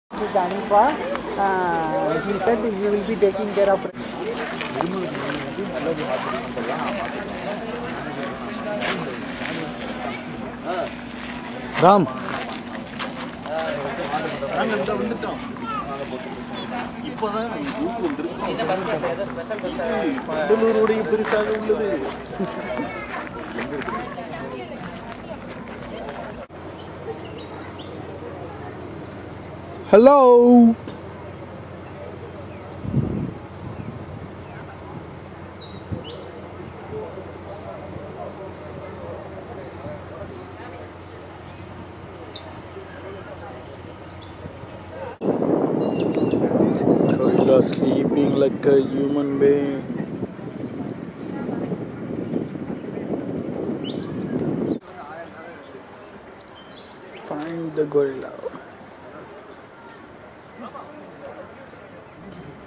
Dining for, he said he will be taking care of. Ram. Hello. Gorilla sleeping like a human being. Find the gorilla.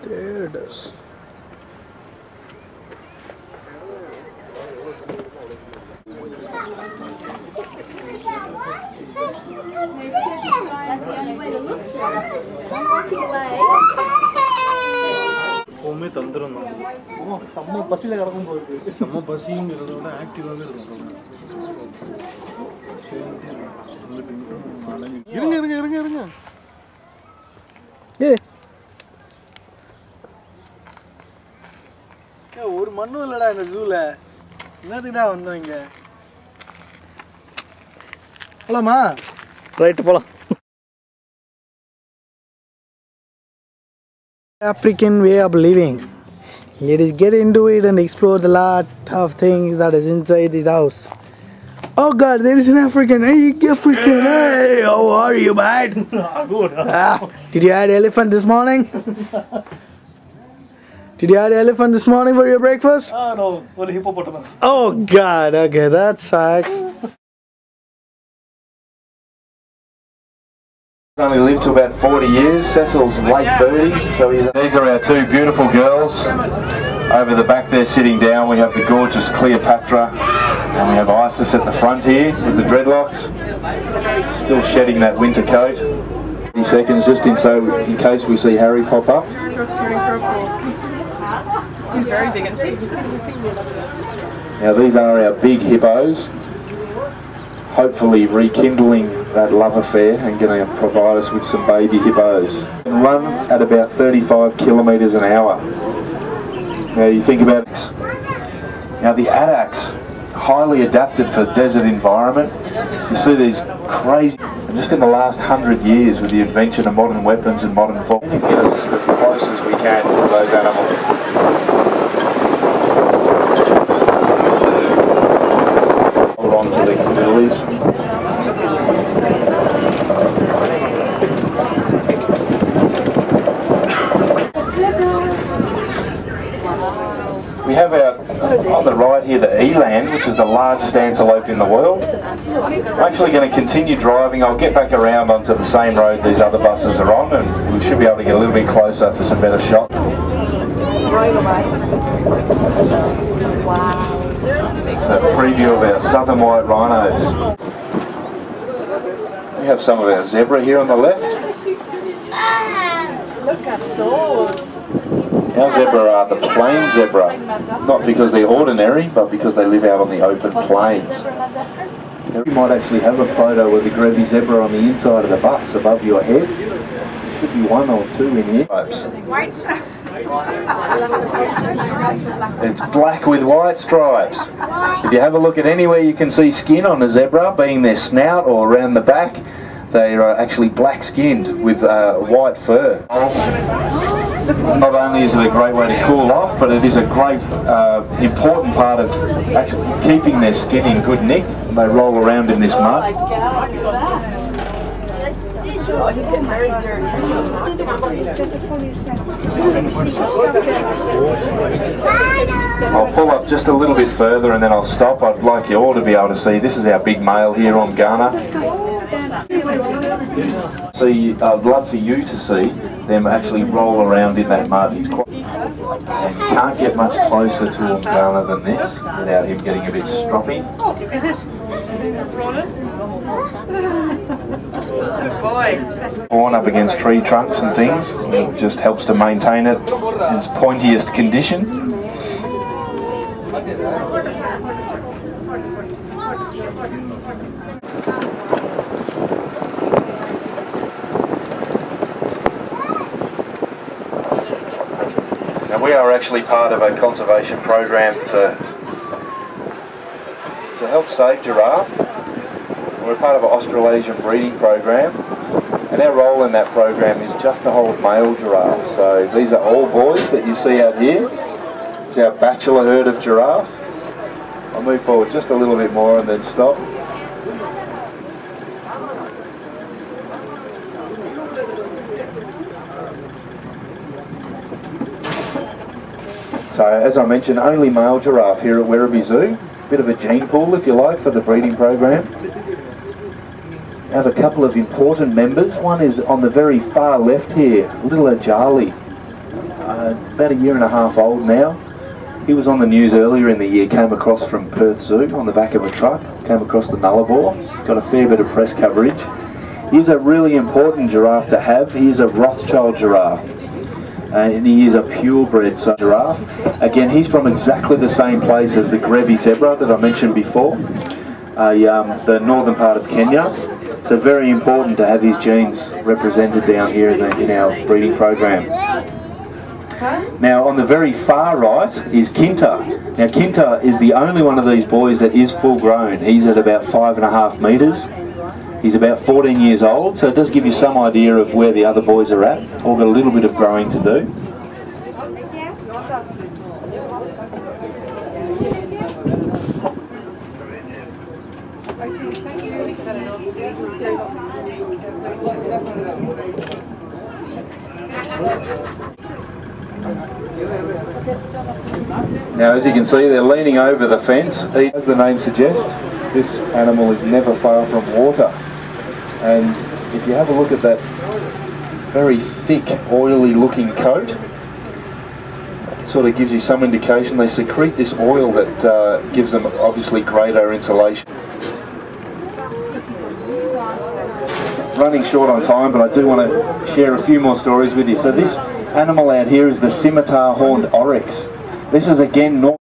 There it is. ஒரு மண்ணும் இல்லடா இந்த ஜூல. என்னதுடா வந்தோம் இங்க? போலாமா? ரைட் போலாம். African way of living. Let us get into it and explore the lot of things that is inside this house. Oh God, there is an African. Hey, African. Hey, how are you, bud? Good. Did you have elephant this morning? Did you have elephant this morning for your breakfast? No, only hippopotamus. Oh God, okay, that sucks. Only lived to about 40 years. Cecil's late 30s. So these are our two beautiful girls. Over the back there sitting down we have the gorgeous Cleopatra, and we have Isis at the front here with the dreadlocks. Still shedding that winter coat. 30 seconds just in case we see Harry pop up. He's very big and teeth. Now these are our big hippos, hopefully rekindling that love affair and going to provide us with some baby hippos. And run at about 35 kilometres an hour. Now you think about it. Now the addax, highly adapted for desert environment. You see these crazy, and just in the last 100 years with the invention of modern weapons and modern force, we get us as close as we can to those animals. Hold on to the lilies. We have on the right here the eland, which is the largest antelope in the world. I'm actually going to continue driving. I'll get back around onto the same road these other buses are on, and we should be able to get a little bit closer for some better shots. So a preview of our southern white rhinos. We have some of our zebra here on the left. Look at those. Our zebra are the plain zebra, not because they're ordinary, but because they live out on the open plains. You might actually have a photo of the Werribee zebra on the inside of the bus above your head. There should be one or two in here. White. It's black with white stripes. If you have a look at anywhere you can see skin on a zebra, being their snout or around the back, they are actually black skinned with white fur. Not only is it a great way to cool off, but it is a great important part of actually keeping their skin in good nick. They roll around in this mud. Oh my God, look at that. Oh, he's getting very dirty. I'll pull up just a little bit further and then I'll stop. I'd like you all to be able to see. This is our big male here on Ghana. See, I'd love for you to see them actually roll around in that mud. He's quite, and you can't get much closer to Ghana than this without him getting a bit stroppy. Born up against tree trunks and things, it just helps to maintain it in its pointiest condition. Now we are actually part of a conservation program to help save giraffe. We're part of an Australasian breeding program, and our role in that program is just to hold male giraffe. So these are all boys that you see out here. It's our bachelor herd of giraffe. I'll move forward just a little bit more and then stop. So as I mentioned, only male giraffe here at Werribee Zoo. Bit of a gene pool, if you like, for the breeding program. I have a couple of important members. One is on the very far left here, little Ajali, about 1.5 years old now. He was on the news earlier in the year, came across from Perth Zoo on the back of a truck, came across the Nullarbor, got a fair bit of press coverage. He's a really important giraffe to have. He is a Rothschild giraffe. And he is a purebred giraffe. Again, he's from exactly the same place as the Werribee zebra that I mentioned before, the northern part of Kenya. So very important to have his genes represented down here in our breeding program. Now on the very far right is Kinta. Now Kinta is the only one of these boys that is full grown. He's at about 5.5 metres. He's about 14 years old, so it does give you some idea of where the other boys are at. All got a little bit of growing to do. Now as you can see, they're leaning over the fence. As the name suggests, this animal is never far from water. And if you have a look at that very thick, oily looking coat, it sort of gives you some indication. They secrete this oil that gives them obviously greater insulation. Running short on time, but I do want to share a few more stories with you. So this animal out here is the scimitar horned oryx. This is again north.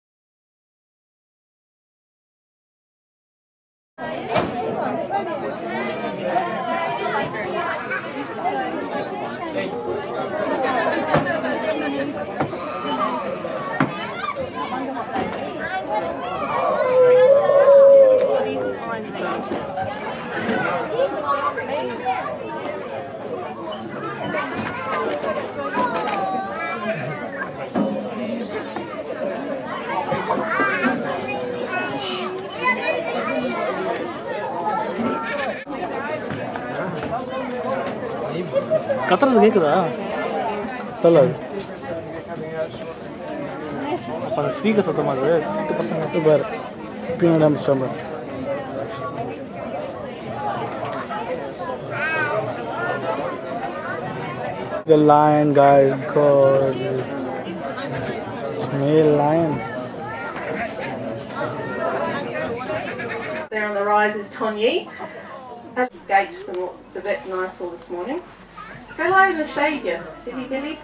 கத்துறது கேக்குதா தள்ளாது அப்ப அந்த speaker சத்தமா இருக்கு 2% பாரு பின்னாடி stamper The lion, guys, God, it's male lion. There on the rise is Tonyi. I gauged the vet and I saw this morning. Go lie in the shade, you silly Billy.